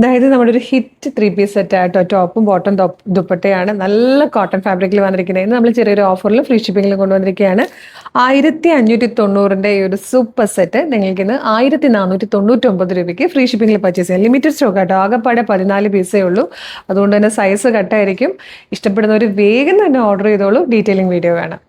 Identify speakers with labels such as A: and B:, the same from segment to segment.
A: അതായത് നമ്മുടെ ഒരു ഹിറ്റ് 3 പീസ് സെറ്റ് ആയിട്ടോ ടോപ്പും ബോട്ടം ദുപ്പട്ടയാണ് നല്ല കോട്ടൺ ഫാബ്രിക്കിൽ വന്നിരിക്കുന്നത്. ഇന്ന് നമ്മൾ ചെറിയൊരു ഓഫറിൽ ഫ്രീ ഷിപ്പിംഗിൽ കൊണ്ടുവന്നിരിക്കുകയാണ്. 1590 ഈ ഒരു സൂപ്പർ സെറ്റ് നിങ്ങൾക്ക് ഇന്ന് 1499 രൂപയ്ക്ക് ഫ്രീ ഷിപ്പിംഗിൽ പർച്ചേസ് ചെയ്യാം. ലിമിറ്റഡ് സ്റ്റോക്ക് ആട്ടോ, ആകെപ്പാടെ 14 പീസേ ഉള്ളൂ. അതുകൊണ്ട് തന്നെ സൈസ് കട്ടായിരിക്കും. ഇഷ്ടപ്പെടുന്നവർ വേഗം തന്നെ ഓർഡർ ചെയ്തോളൂ. ഡീറ്റെയിലിംഗ് വീഡിയോ വേണം.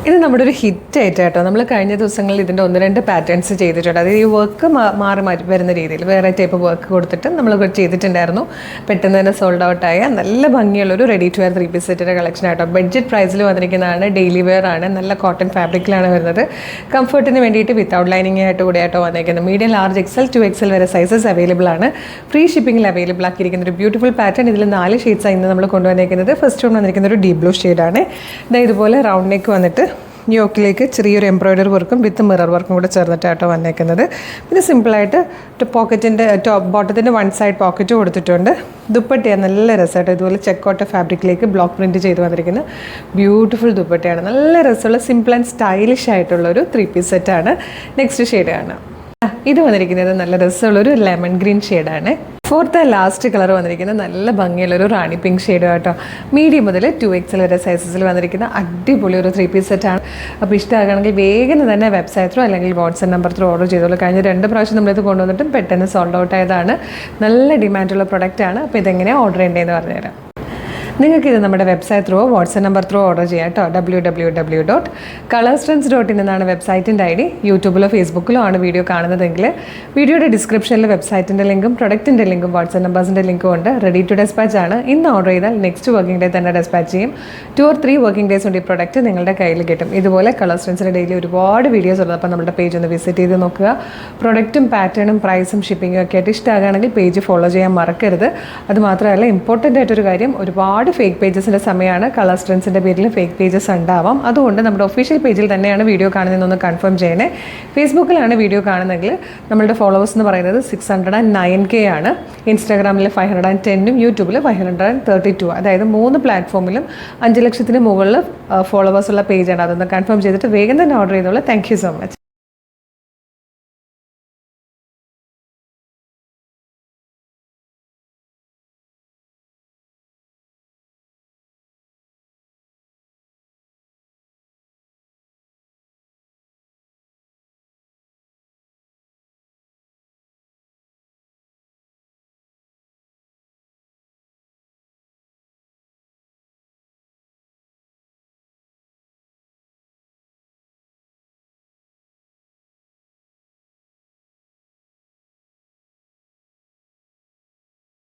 A: ഇത് നമ്മുടെ ഒരു ഹിറ്റ് ആയിട്ട് കേട്ടോ. നമ്മൾ കഴിഞ്ഞ ദിവസങ്ങളിൽ ഇതിൻ്റെ 1-2 പാറ്റേൺസ് ചെയ്തിട്ടുണ്ട്. അതായത് ഈ വർക്ക് മാറി വരുന്ന രീതിയിൽ വേറെ ടൈപ്പ് വർക്ക് കൊടുത്തിട്ട് നമ്മൾ ചെയ്തിട്ടുണ്ടായിരുന്നു. പെട്ടെന്ന് തന്നെ സോൾഡ് ഔട്ടായ നല്ല ഭംഗിയുള്ളൊരു റെഡി ടു വെയർ 3 പീസ് സെറ്റിൻ്റെ കളക്ഷൻ ആട്ടോ. ബഡ്ജറ്റ് പ്രൈസിൽ വന്നിരിക്കുന്നതാണ്. ഡെയിലി വെയർ ആണ്. നല്ല കോട്ടൺ ഫാബ്രിക്കിലാണ് വരുന്നത്. കംഫർട്ടിന് വേണ്ടിയിട്ട് വിത്തൗട്ട് ലൈനിങ് ആയിട്ട് കൂടെ ആട്ടോ വന്നിരിക്കുന്നത്. മീഡിയം, ലാർജ്, XL, 2XL വരെ സൈസസ് അവൈലബിൾ ആണ്. ഫ്രീ ഷിപ്പിംഗിൽ അവൈലബിൾ ആക്കിയിരിക്കുന്ന ഒരു ബ്യൂട്ടിഫുൾ പാറ്റേൺ. ഇതിൽ 4 ഷെയ്ഡ്സാണ് ഇന്ന് നമ്മൾ കൊണ്ടുവന്നിരിക്കുന്നത്. ഫസ്റ്റ് വൺ വന്നിരിക്കുന്ന ഒരു ഡീപ് ബ്ലൂ ഷെയ്ഡാണ്. ഇതുപോലെ റൗണ്ട് നെക്ക് വന്നിട്ട് യോക്കിലേക്ക് ചെറിയൊരു എംബ്രോയിഡറി വർക്കും വിത്ത് മിറർ വർക്കും കൂടെ ചേർന്നിട്ടാട്ടോ വന്നേക്കുന്നത്. പിന്നെ സിമ്പിളായിട്ട് പോക്കറ്റിൻ്റെ ബോട്ടത്തിൻ്റെ 1 സൈഡ് പോക്കറ്റ് കൊടുത്തിട്ടുണ്ട്. ദുപ്പട്ടയാണ് നല്ല രസമായിട്ട് ഇതുപോലെ ചെക്കോട്ട ഫാബ്രിക്കിലേക്ക് ബ്ലോക്ക് പ്രിൻറ്റ് ചെയ്ത് വന്നിരിക്കുന്ന ബ്യൂട്ടിഫുൾ ദുപ്പട്ടയാണ്. നല്ല രസമുള്ള സിമ്പിൾ ആൻഡ് സ്റ്റൈലിഷ് ആയിട്ടുള്ളൊരു 3 പീസ് സെറ്റാണ്. നെക്സ്റ്റ് ഷെയ്ഡാണ് ഇത് വന്നിരിക്കുന്നത്. നല്ല രസമുള്ളൊരു ലെമൺ ഗ്രീൻ ഷെയ്ഡാണ്. ഫോർത്ത് ലാസ്റ്റ് കളർ വന്നിരിക്കുന്നത് നല്ല ഭംഗിയുള്ളൊരു റാണി പിങ്ക് ഷെയ്ഡ് കേട്ടോ. മീഡിയം മുതൽ 2XL വരെ സൈസസിൽ വന്നിരിക്കുന്ന അടിപൊളി ഒരു 3 പീസ് സെറ്റാണ്. അപ്പോൾ ഇഷ്ടമാകണമെങ്കിൽ വേഗം തന്നെ വെബ്സൈറ്റ് ത്രൂ അല്ലെങ്കിൽ വാട്സ്ആപ്പ് നമ്പർ ത്രൂ ഓർഡർ ചെയ്തോളൂ. കഴിഞ്ഞ 2 പ്രാവശ്യം നമ്മളിത് കൊണ്ടുവന്നിട്ടും പെട്ടെന്ന് സോൾഡ് ഔട്ട് ആയതാണ്. നല്ല ഡിമാൻഡുള്ള പ്രൊഡക്റ്റാണ്. അപ്പോൾ ഇതെങ്ങനെയാണ് ഓർഡർ ചെയ്യേണ്ടതെന്ന് പറഞ്ഞുതരാം. നിങ്ങൾക്കിത് നമ്മുടെ website through WhatsApp number through order ചെയ്യാം കേട്ടോ. www.colorstrends.in എന്നാണ് വെബ്സൈറ്റിൻ്റെ ID. യൂട്യൂബിലോ ഫേസ്ബുക്കിലോ ആണ് വീഡിയോ കാണുന്നതെങ്കിൽ വീഡിയോയുടെ ഡിസ്ക്രിപ്ഷനിൽ വെബ്സൈറ്റിൻ്റെ ലിങ്കും പ്രൊഡക്റ്റിൻ്റെ ലിങ്കും വാട്സ്ആപ്പ് നമ്പേഴ്സിൻ്റെ ലിങ്കും ഉണ്ട്. റെഡി ടു ഡെസ്പാച്ച് ആണ്. ഇന്ന് ഓർഡർ ചെയ്താൽ നെക്സ്റ്റ് വർക്കിംഗ് ഡേ തന്നെ ഡെസ്പാച്ച് ചെയ്യും. 2 or 3 വർക്കിംഗ് ഡേയ്സ് കൊണ്ട് ഈ പ്രൊഡക്റ്റ് നിങ്ങളുടെ കയ്യിൽ കിട്ടും. ഇതുപോലെ കളർസ്ട്രെൻസിൻ്റെ ഡെയിലി ഒരുപാട് വീഡിയോസ് ഉള്ളത്. അപ്പോൾ നമ്മുടെ പേജ് ഒന്ന് വിസിറ്റ് ചെയ്ത് നോക്കുക. പ്രൊഡക്റ്റും പാറ്റേണും പ്രൈസും ഷിപ്പിങ്ങും ഒക്കെ ആയിട്ട് ഇഷ്ടമാകുകയാണെങ്കിൽ പേജ് ഫോളോ ചെയ്യാൻ മറക്കരുത്. അതുമാത്രമല്ല ഇമ്പോർട്ടൻ്റ് ആയിട്ടൊരു കാര്യം, ഒരുപാട് ഫേക്ക് പേജസിൻ്റെ സമയമാണ്. കളർസ്ട്രെൻസിൻ്റെ പേരിൽ ഫേക്ക് പേജസ് ഉണ്ടാവാം. അതുകൊണ്ട് നമ്മുടെ ഒഫീഷ്യൽ പേജിൽ തന്നെയാണ് വീഡിയോ കാണുന്നതെന്നൊന്ന് കൺഫേം ചെയ്യണേ. ഫേസ്ബുക്കിലാണ് വീഡിയോ കാണുന്നതെങ്കിൽ നമ്മളുടെ ഫോളോവേഴ്സ് എന്ന് പറയുന്നത് 609K ആണ്. ഇൻസ്റ്റാഗ്രാമിൽ 510ഉം യൂട്യൂബിൽ 532. അതായത് 3 പ്ലാറ്റ്ഫോമിലും 5 ലക്ഷത്തിന് മുകളിൽ ഫോളോവേഴ്സുള്ള പേജാണ്. അതൊന്ന് കൺഫേം ചെയ്തിട്ട് വേഗം തന്നെ ഓർഡർ ചെയ്തോളൂ. Thank you so much.